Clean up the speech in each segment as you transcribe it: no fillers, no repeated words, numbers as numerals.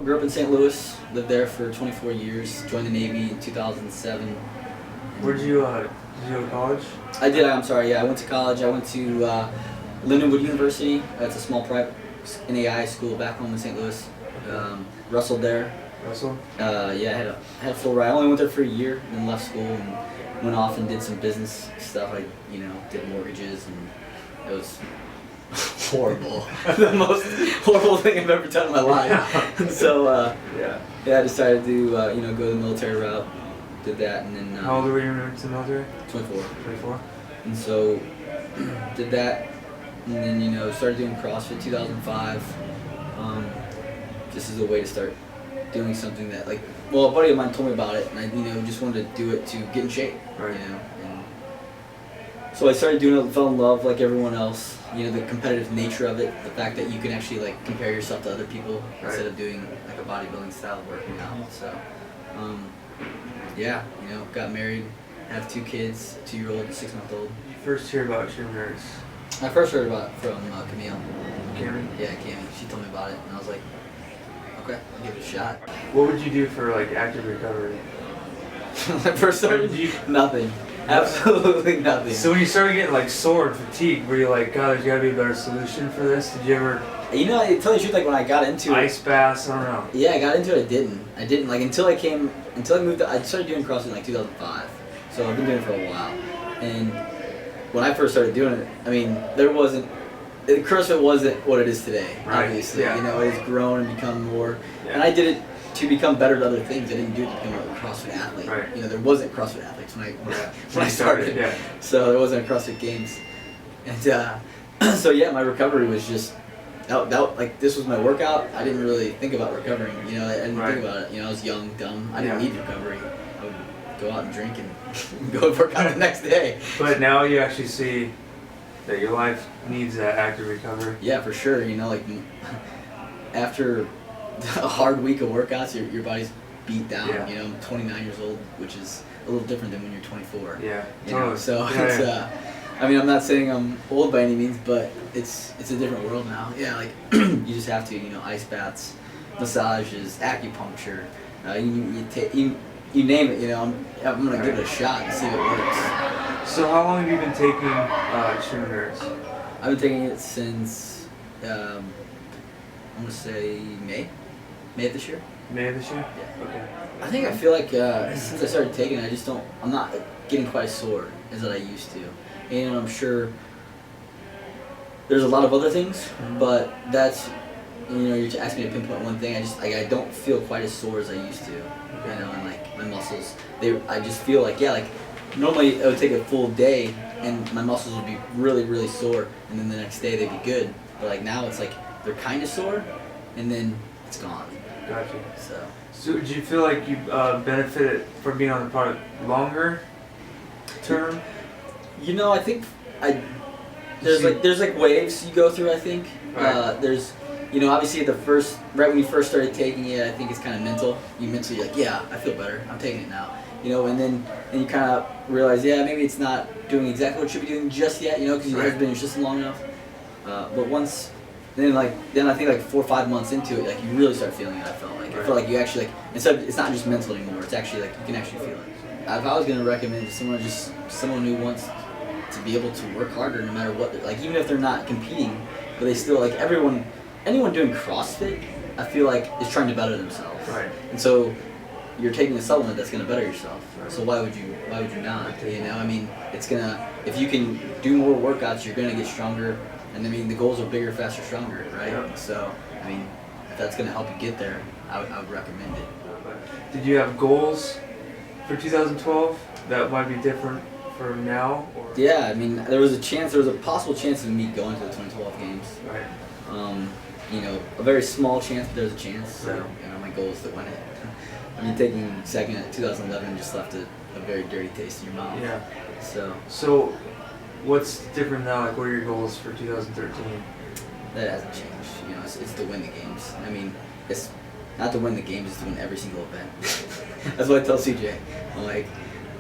grew up in St. Louis, lived there for 24 years, joined the Navy in 2007. Where'd you, did you go to college? I did, I'm sorry, yeah, I went to college. I went to Lindenwood University. It's a small private NAI school back home in St. Louis. Wrestled there. Russell? Yeah, I had a full ride. I only went there for a year, then left school and went off and did some business stuff. I, did mortgages, and it was horrible. The most horrible thing I've ever done in my life. So, yeah, I decided to, go the military route. Did that, and then... How old were you when you went to the military? 24. 24? And so, did that, and then, started doing CrossFit 2005. Just as a way to start doing something that, a buddy of mine told me about it, and I, just wanted to do it to get in shape, right. And so I started doing it, fell in love like everyone else, the competitive nature of it, the fact that you can actually, compare yourself to other people instead of doing, a bodybuilding style of working out, so, got married, have 2 kids, a 2-year-old, 6-month-old. Did you first hear about Xendurance? I first heard about it from Camille. Cammy? Yeah, Cammy. She told me about it, and I was like, okay, I'll give it a shot. What would you do for active recovery? When I first started, nothing. Absolutely nothing. So when you started getting sore and fatigue, were you like, God, there's got to be a better solution for this? Did you ever? I tell you the truth, when I got into ice baths, I don't know. Yeah, I got into it. I didn't until I moved. I started doing CrossFit in 2005, so I've been doing it for a while. And when I first started doing it, CrossFit wasn't what it is today. Right. Obviously, Yeah. it has grown and become more. Yeah. And I did it to become better at other things. I didn't do it to become a CrossFit athlete. Right. There wasn't CrossFit athletes when I started. Yeah. So there wasn't a CrossFit Games, and so yeah, my recovery was just this was my workout. I didn't really think about recovering. I didn't think about it. I was young, dumb. I didn't need recovery. I would go out and drink and go and work out the next day. But now you actually see that your life needs that active recovery. Yeah, for sure. After a hard week of workouts, your body's beat down. Yeah. I'm 29 years old, which is a little different than when you're 24. Yeah. Totally. So yeah, it's I'm not saying I'm old by any means, but it's a different world now. Yeah, you just have to, ice baths, massages, acupuncture, you name it. I'm gonna give it a shot and see if it works. So how long have you been taking Xendurance? I've been taking it since I'm gonna say May of this year. May of this year? Yeah. Okay. I feel like since I started taking it, I'm not getting quite as sore as that I used to. And I'm sure there's a lot of other things, but that's, you're asking me to pinpoint one thing. I don't feel quite as sore as I used to. And my muscles, I just feel normally it would take a full day and my muscles would be really, really sore, and then the next day they'd be good. But now it's they're kind of sore, and then it's gone. Gotcha. So do you feel like you benefited from being on the product longer term? I think there's waves you go through. I think there's obviously right when you first started taking it, I think it's kind of mental. You mentally yeah, I feel better. I'm taking it now. And then you kind of realize maybe it's not doing exactly what it should be doing just yet. Because it hasn't been in your system long enough. But once then I think 4 or 5 months into it, you really start feeling it. I felt I feel like you actually it's not just mental anymore. It's actually you can actually feel it. If I was gonna recommend someone who wants to be able to work harder no matter what, even if they're not competing, but they still anyone doing CrossFit, I feel is trying to better themselves. Right. And so you're taking a supplement that's gonna better yourself. Right. So why would you not? It's gonna, if you can do more workouts, you're gonna get stronger. And the goals are bigger, faster, stronger, right? Yeah. So if that's gonna help you get there, I would recommend it. Did you have goals for 2012 that might be different for now? Or? Yeah, there was a possible chance of me going to the 2012 games. Right. A very small chance, but there's a chance. So, Right. My goal is to win it. Taking second at 2011 just left a very dirty taste in your mouth. Yeah. So what's different now? What are your goals for 2013? That hasn't changed. It's to win the games. It's not to win the games, it's to win every single event. That's what I tell CJ.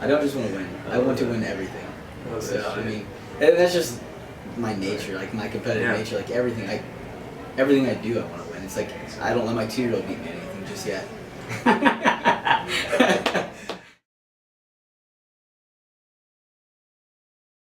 I don't just want to win. I want to win everything. And that's just my nature, my competitive nature. Everything I do, I want to win. It's like I don't let my 2-year-old beat me at anything just yet.